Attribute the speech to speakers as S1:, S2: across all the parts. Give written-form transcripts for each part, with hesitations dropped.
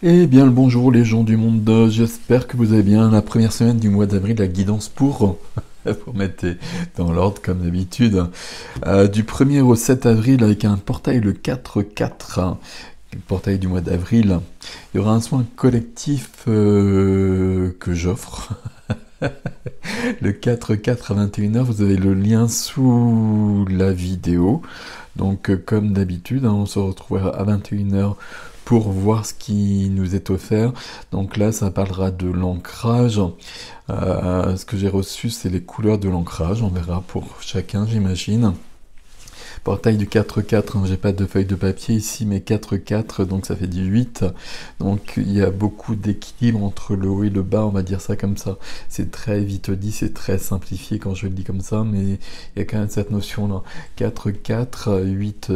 S1: Eh bien le bonjour les gens du monde, j'espère que vous allez bien. La première semaine du mois d'avril, la guidance pour mettre dans l'ordre comme d'habitude, du 1er au 7 avril avec un portail le 4-4, le portail du mois d'avril. Il y aura un soin collectif que j'offre. Le 4-4 à 21h, vous avez le lien sous la vidéo. Donc comme d'habitude, on se retrouvera à 21h pour voir ce qui nous est offert. Donc là, ça parlera de l'ancrage. Ce que j'ai reçu, c'est les couleurs de l'ancrage. On verra pour chacun, j'imagine. Portail du 4-4, hein, j'ai pas de feuille de papier ici, mais 4-4, donc ça fait 18. Donc il y a beaucoup d'équilibre entre le haut et le bas, on va dire ça comme ça. C'est très vite dit, c'est très simplifié quand je le dis comme ça, mais il y a quand même cette notion-là. 4-4, 8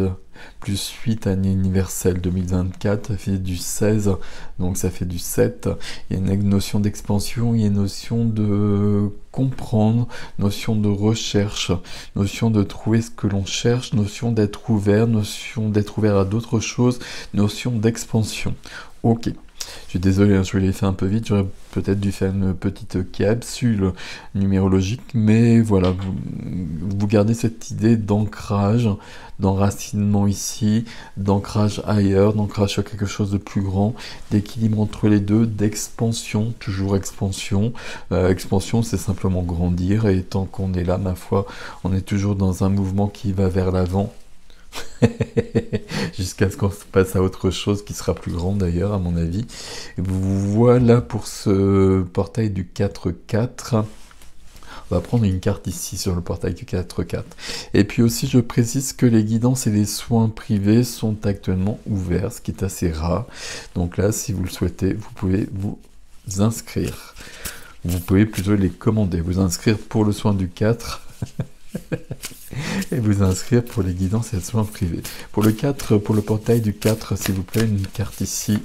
S1: plus 8, année universelle 2024, ça fait du 16, donc ça fait du 7. Il y a une notion d'expansion, il y a une notion de comprendre, notion de recherche, notion de trouver ce que l'on cherche, notion d'être ouvert à d'autres choses, notion d'expansion. Ok. Je suis désolé, je l'ai fait un peu vite, j'aurais peut-être dû faire une petite capsule numérologique, mais voilà, vous gardez cette idée d'ancrage, d'enracinement ici, d'ancrage ailleurs, d'ancrage sur quelque chose de plus grand, d'équilibre entre les deux, d'expansion, toujours expansion. Expansion, c'est simplement grandir, et tant qu'on est là, ma foi, on est toujours dans un mouvement qui va vers l'avant. Jusqu'à ce qu'on passe à autre chose qui sera plus grand d'ailleurs à mon avis. Voilà pour ce portail du 4-4. On va prendre une carte ici sur le portail du 4-4. Et puis aussi je précise que les guidances et les soins privés sont actuellement ouverts, ce qui est assez rare. Donc là, si vous le souhaitez, vous pouvez vous inscrire. Vous pouvez plutôt les commander, vous inscrire pour le soin du 4 et vous inscrire pour les guidances et les soins privés. Pour le 4, pour le portail du 4, s'il vous plaît, une carte ici.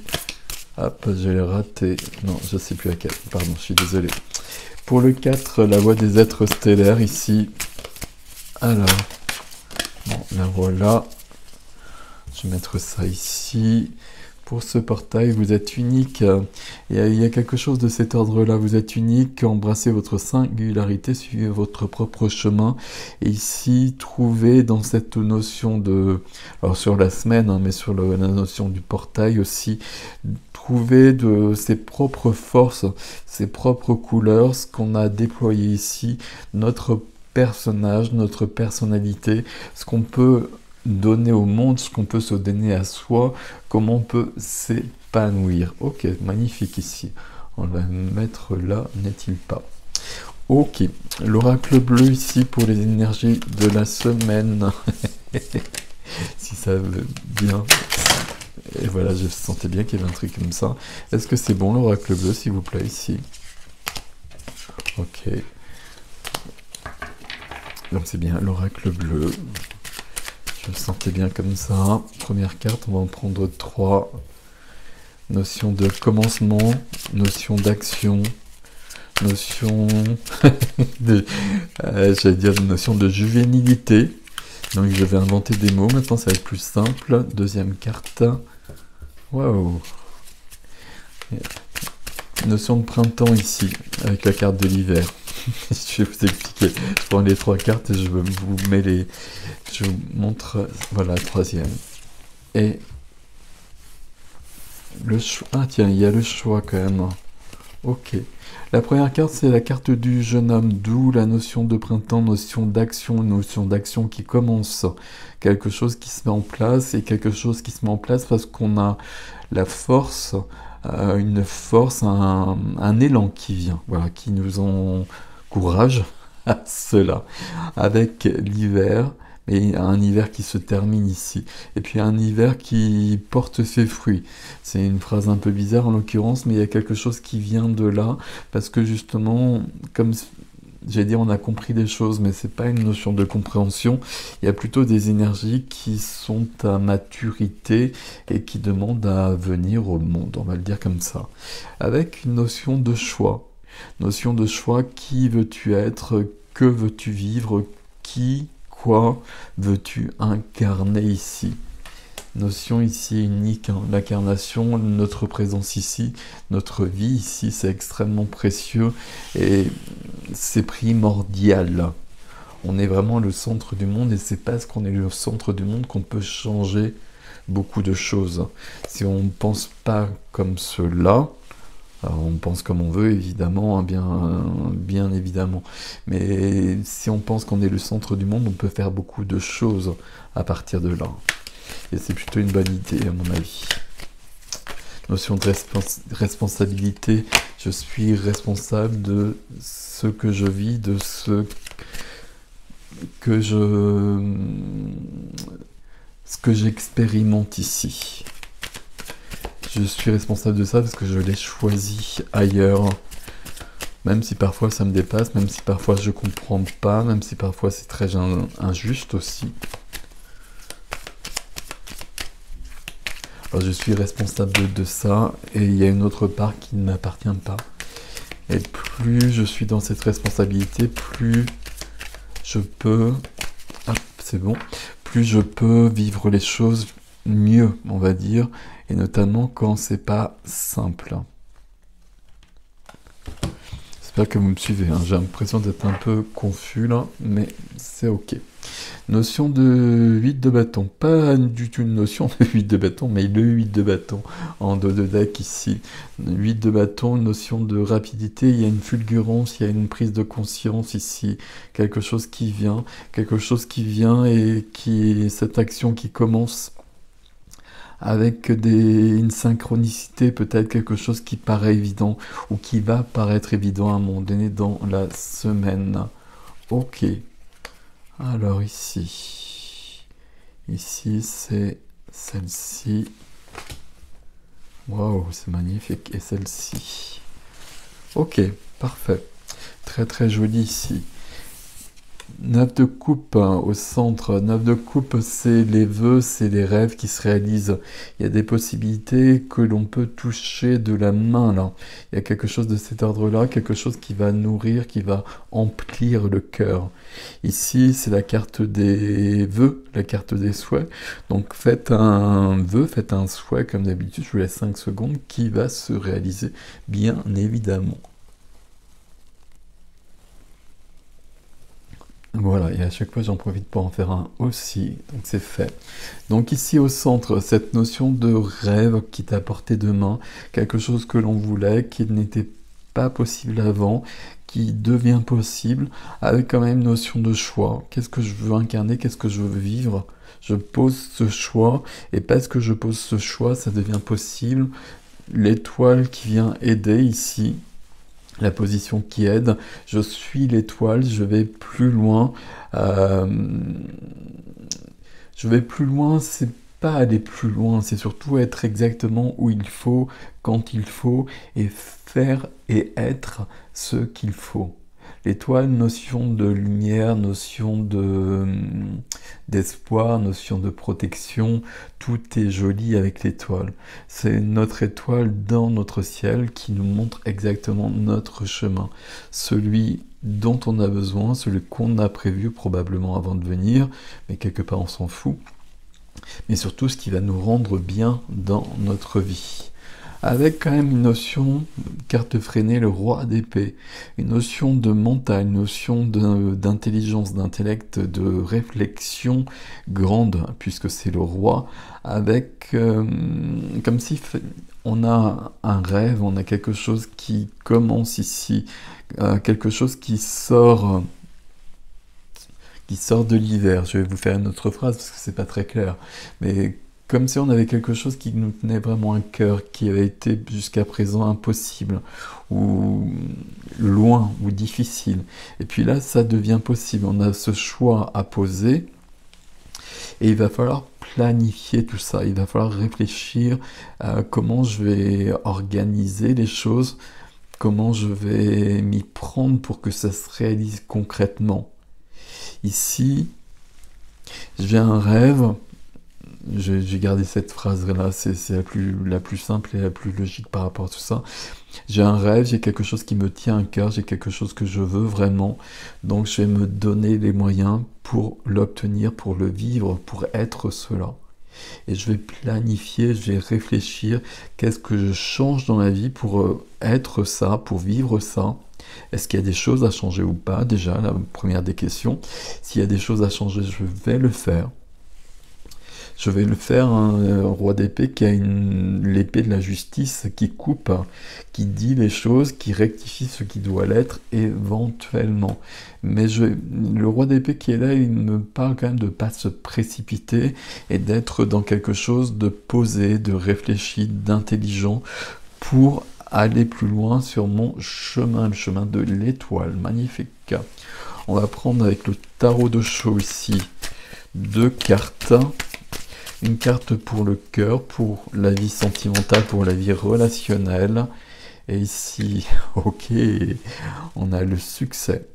S1: Hop, je l'ai raté. Non, je ne sais plus laquelle. Pardon, je suis désolé. Pour le 4, la voix des êtres stellaires ici. Alors, bon, la voilà. Je vais mettre ça ici. Pour ce portail, vous êtes unique. Il y a quelque chose de cet ordre-là. Vous êtes unique, embrassez votre singularité, suivez votre propre chemin. Et ici, trouvez dans cette notion de... Alors sur la semaine, hein, mais sur la notion du portail aussi, trouvez de ses propres forces, ses propres couleurs, ce qu'on a déployé ici, notre personnage, notre personnalité, ce qu'on peut donner au monde, ce qu'on peut se donner à soi, comment on peut s'épanouir. Ok, magnifique ici. On va le mettre là, n'est-il pas? Ok, l'oracle bleu ici pour les énergies de la semaine. Si ça veut bien. Et voilà, je sentais bien qu'il y avait un truc comme ça. Est-ce que c'est bon l'oracle bleu, s'il vous plaît, ici? Ok. Donc c'est bien l'oracle bleu. Je le sentais bien comme ça. Première carte, on va en prendre 3. Notion de commencement, notion d'action, notion de... j'allais dire notion de juvénilité. Donc je vais inventer des mots, maintenant ça va être plus simple. Deuxième carte. Waouh! Notion de printemps ici, avec la carte de l'hiver. Je vais vous expliquer. Je prends les 3 cartes et je vous mets les... Je vous montre... Voilà, troisième. Et... le choix... Ah tiens, il y a le choix quand même. Ok. La première carte, c'est la carte du jeune homme, d'où la notion de printemps, notion d'action qui commence. Quelque chose qui se met en place, et quelque chose qui se met en place parce qu'on a la force, une force, un élan qui vient, voilà, qui nous encourage à cela. Avec l'hiver, et un hiver qui se termine ici, et puis un hiver qui porte ses fruits. C'est une phrase un peu bizarre en l'occurrence, mais il y a quelque chose qui vient de là, parce que justement, comme j'allais dire, on a compris des choses, mais c'est pas une notion de compréhension, il y a plutôt des énergies qui sont à maturité et qui demandent à venir au monde, on va le dire comme ça, avec une notion de choix. Notion de choix, qui veux-tu être, que veux-tu vivre, quoi veux-tu incarner ici? Notion ici unique, hein. L'incarnation, notre présence ici, notre vie ici, c'est extrêmement précieux et c'est primordial. On est vraiment le centre du monde et c'est parce qu'on est le centre du monde qu'on peut changer beaucoup de choses. Si on ne pense pas comme cela, alors on pense comme on veut, évidemment, hein, bien évidemment. Mais si on pense qu'on est le centre du monde, on peut faire beaucoup de choses à partir de là. Et c'est plutôt une bonne idée, à mon avis. Notion de responsabilité. Je suis responsable de ce que je vis, de ce que j'expérimente ici. Je suis responsable de ça parce que je l'ai choisi ailleurs. Même si parfois ça me dépasse, même si parfois je comprends pas, même si parfois c'est très injuste aussi. Alors je suis responsable de ça et il y a une autre part qui ne m'appartient pas. Et plus je suis dans cette responsabilité, plus je peux... Ah, c'est bon. Plus je peux vivre les choses mieux, on va dire, et notamment quand c'est pas simple. J'espère que vous me suivez, hein. J'ai l'impression d'être un peu confus là, mais c'est ok. Notion de 8 de bâton, pas du tout une notion de 8 de bâton, mais le 8 de bâton en dos de deck ici. 8 de bâton, une notion de rapidité, il y a une fulgurance, il y a une prise de conscience ici, quelque chose qui vient et cette action qui commence avec une synchronicité, peut-être quelque chose qui paraît évident ou qui va paraître évident à un moment donné dans la semaine. Ok. Alors ici c'est celle-ci. Waouh, c'est magnifique. Et celle-ci. Ok, parfait. Très très joli ici. 9 de coupe au centre. 9 de coupe, c'est les vœux, c'est les rêves qui se réalisent. Il y a des possibilités que l'on peut toucher de la main là. Il y a quelque chose de cet ordre-là, quelque chose qui va nourrir, qui va emplir le cœur. Ici, c'est la carte des vœux, la carte des souhaits. Donc faites un vœu, faites un souhait comme d'habitude, je vous laisse 5 secondes, qui va se réaliser bien évidemment. Voilà, et à chaque fois j'en profite pour en faire un aussi, donc c'est fait. Donc ici au centre, cette notion de rêve qui t'a porté de main, quelque chose que l'on voulait, qui n'était pas possible avant, qui devient possible, avec quand même une notion de choix. Qu'est-ce que je veux incarner, qu'est-ce que je veux vivre? Je pose ce choix, et parce que je pose ce choix, ça devient possible. L'étoile qui vient aider ici, la position qui aide, je suis l'étoile, je vais plus loin. C'est pas aller plus loin, c'est surtout être exactement où il faut, quand il faut, et faire et être ce qu'il faut. L'étoile, notion de lumière, notion d'espoir, notion de protection, tout est joli avec l'étoile. C'est notre étoile dans notre ciel qui nous montre exactement notre chemin, celui dont on a besoin, celui qu'on a prévu probablement avant de venir, mais quelque part on s'en fout, mais surtout ce qui va nous rendre bien dans notre vie. Avec quand même une notion, carte freinée, le roi d'épée, une notion de mental, une notion d'intelligence, d'intellect, de réflexion grande, puisque c'est le roi, avec comme si on a un rêve, on a quelque chose qui commence ici, quelque chose qui sort de l'hiver. Je vais vous faire une autre phrase parce que c'est pas très clair, mais comme si on avait quelque chose qui nous tenait vraiment à cœur, qui avait été jusqu'à présent impossible, ou loin, ou difficile. Et puis là, ça devient possible. On a ce choix à poser, et il va falloir planifier tout ça. Il va falloir réfléchir à comment je vais organiser les choses, comment je vais m'y prendre pour que ça se réalise concrètement. Ici, j'ai un rêve. J'ai gardé cette phrase-là, c'est la plus simple et la plus logique par rapport à tout ça. J'ai un rêve, j'ai quelque chose qui me tient à cœur, j'ai quelque chose que je veux vraiment, donc je vais me donner les moyens pour l'obtenir, pour le vivre, pour être cela. Et je vais planifier, je vais réfléchir, qu'est-ce que je change dans la vie pour être ça, pour vivre ça. Est-ce qu'il y a des choses à changer ou pas? Déjà, la première des questions. S'il y a des choses à changer, je vais le faire. Je vais le faire, un roi d'épée qui a l'épée de la justice qui coupe, qui dit les choses, qui rectifie ce qui doit l'être éventuellement. Mais le roi d'épée qui est là, il me parle quand même de ne pas se précipiter et d'être dans quelque chose de posé, de réfléchi, d'intelligent pour aller plus loin sur mon chemin, le chemin de l'étoile. Magnifique. On va prendre avec le tarot de Sceaux ici 2 cartes. Une carte pour le cœur, pour la vie sentimentale, pour la vie relationnelle. Et ici, ok, on a le succès.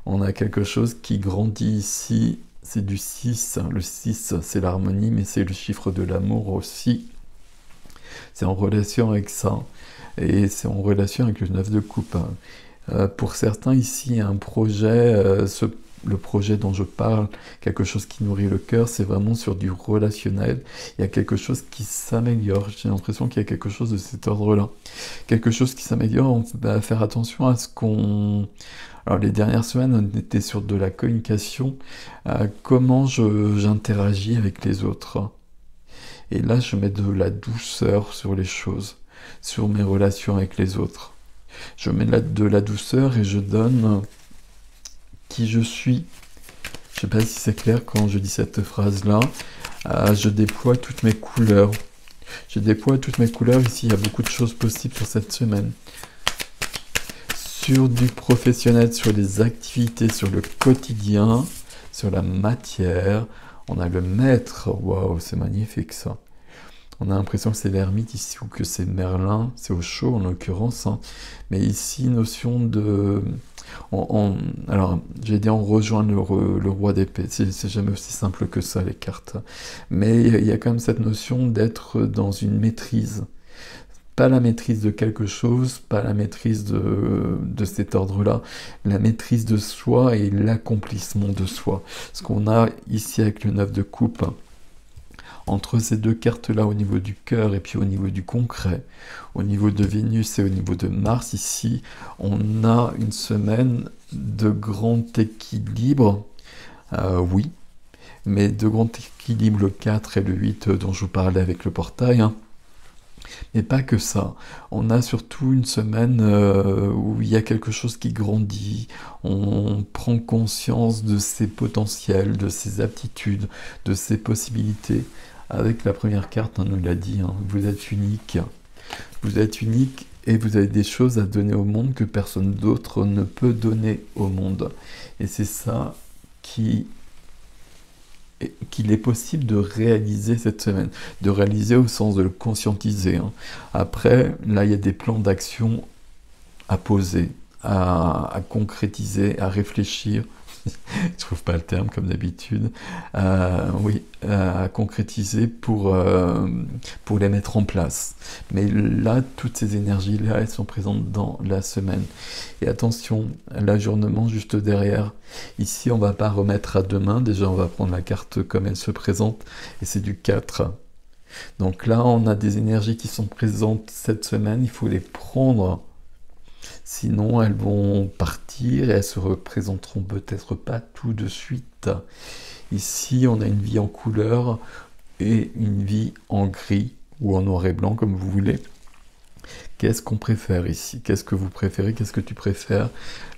S1: On a quelque chose qui grandit ici. C'est du 6. Le 6, c'est l'harmonie, mais c'est le chiffre de l'amour aussi. C'est en relation avec ça. Et c'est en relation avec le 9 de coupe. Pour certains, ici, il y a un projet, le projet dont je parle, quelque chose qui nourrit le cœur, c'est vraiment sur du relationnel. Il y a quelque chose qui s'améliore. J'ai l'impression qu'il y a quelque chose de cet ordre-là. Quelque chose qui s'améliore, on va faire attention à ce qu'on... Alors les dernières semaines, on était sur de la communication, comment j'interagis avec les autres. Et là, je mets de la douceur sur les choses, sur mes relations avec les autres. Je mets de la douceur et je donne qui je suis. Je ne sais pas si c'est clair quand je dis cette phrase-là. Je déploie toutes mes couleurs. Je déploie toutes mes couleurs. Ici, il y a beaucoup de choses possibles sur cette semaine. Sur du professionnel, sur les activités, sur le quotidien, sur la matière. On a le maître. Waouh, c'est magnifique ça. On a l'impression que c'est l'ermite ici ou que c'est Merlin, c'est au chaud en l'occurrence. Hein. Mais ici, notion de... alors, j'ai dit on rejoint le roi d'épée. C'est jamais aussi simple que ça, les cartes. Mais il y a quand même cette notion d'être dans une maîtrise. Pas la maîtrise de quelque chose, pas la maîtrise de cet ordre-là, la maîtrise de soi et l'accomplissement de soi. Ce qu'on a ici avec le 9 de coupe, entre ces deux cartes-là au niveau du cœur et puis au niveau du concret, au niveau de Vénus et au niveau de Mars, ici, on a une semaine de grand équilibre, oui, mais de grand équilibre le 4 et le 8 dont je vous parlais avec le portail, hein. Mais pas que ça. On a surtout une semaine où il y a quelque chose qui grandit, on prend conscience de ses potentiels, de ses aptitudes, de ses possibilités. Avec la première carte, on nous l'a dit, hein, vous êtes unique. Vous êtes unique et vous avez des choses à donner au monde que personne d'autre ne peut donner au monde. Et c'est ça qu'il est possible de réaliser cette semaine, de réaliser au sens de le conscientiser. Hein. Après, là, il y a des plans d'action à poser, à concrétiser, à réfléchir. Je trouve pas le terme comme d'habitude. Oui, à concrétiser pour les mettre en place. Mais là, toutes ces énergies-là, elles sont présentes dans la semaine. Et attention, l'ajournement juste derrière. Ici, on va pas remettre à demain. Déjà, on va prendre la carte comme elle se présente. Et c'est du 4. Donc là, on a des énergies qui sont présentes cette semaine. Il faut les prendre. Sinon, elles vont partir et elles se représenteront peut-être pas tout de suite. Ici, on a une vie en couleur et une vie en gris ou en noir et blanc, comme vous voulez. Qu'est-ce qu'on préfère ici? Qu'est-ce que vous préférez? Qu'est-ce que tu préfères?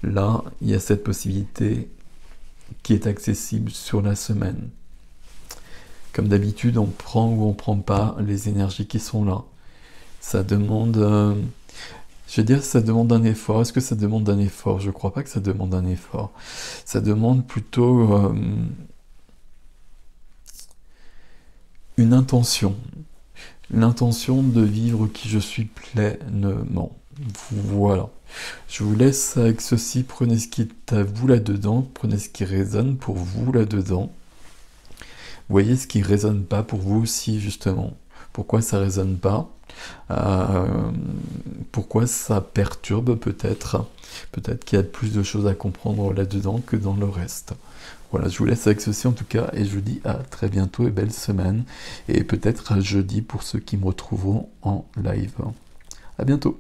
S1: Là, il y a cette possibilité qui est accessible sur la semaine. Comme d'habitude, on prend ou on prend pas les énergies qui sont là. Ça demande... Je veux dire, ça demande un effort. Est-ce que ça demande un effort? Je ne crois pas que ça demande un effort. Ça demande plutôt une intention. L'intention de vivre qui je suis pleinement. Voilà. Je vous laisse avec ceci. Prenez ce qui est à vous là-dedans. Prenez ce qui résonne pour vous là-dedans. Voyez ce qui ne résonne pas pour vous aussi, justement. Pourquoi ça ne résonne pas? Pourquoi ça perturbe peut-être? Peut-être qu'il y a plus de choses à comprendre là-dedans que dans le reste. Voilà, je vous laisse avec ceci en tout cas, et je vous dis à très bientôt et belle semaine, et peut-être à jeudi pour ceux qui me retrouveront en live. À bientôt.